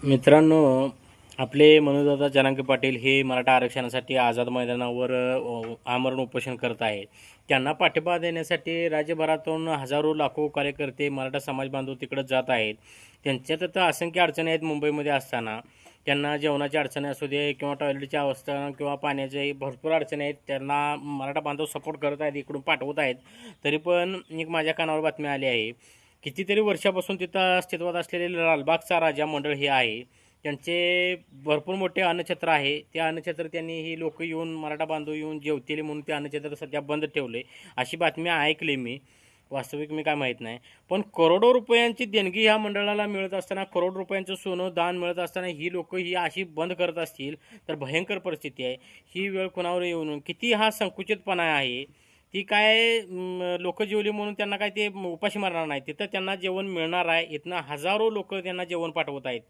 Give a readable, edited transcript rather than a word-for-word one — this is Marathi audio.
मित्रांनो, आपले मनोजदादा जरांगे पाटील हे मराठा आरक्षणासाठी आझाद मैदानावर आमरण उपोषण करत आहेत. त्यांना पाठिंबा देण्यासाठी राज्यभरातून हजारो लाखो कार्यकर्ते मराठा समाज बांधव तिकडे जात आहेत. त्यांच्यात आता असंख्य अडचणी आहेत. मुंबईमध्ये असताना त्यांना जेवणाची अडचणी असू दे किंवा टॉयलेटची अवस्था किंवा पाण्याची भरपूर अडचणी आहेत. त्यांना मराठा बांधव सपोर्ट करत आहेत, इकडून पाठवत आहेत. तरी पण एक माझ्या कानावर बातमी आली आहे, कितीतरी वर्षापासून तिथं अस्तित्वात असलेले लालबागचा राजा मंडळ हे आहे, त्यांचे भरपूर मोठे अन्नछत्र आहे. ते अन्नछत्र त्यांनी ही लोक येऊन मराठा बांधव येऊन जेवतील म्हणून ते अन्नछत्र सध्या बंद ठेवले, अशी बातमी ऐकली मी. वास्तविक मी काय माहीत नाही. पण करोडो रुपयांची देणगी ह्या मंडळाला मिळत असताना, करोड रुपयांचं सोनं दान मिळत असताना ही लोक ही अशी बंद करत असतील तर भयंकर परिस्थिती आहे. ही वेळ कोणावर येऊन किती हा संकुचितपणा आहे. ती काय लोक जेवली म्हणून त्यांना काय ते उपाशी मारणार नाही. तिथं त्यांना जेवण मिळणार आहे. इथनं हजारो लोक त्यांना जेवण पाठवत आहेत.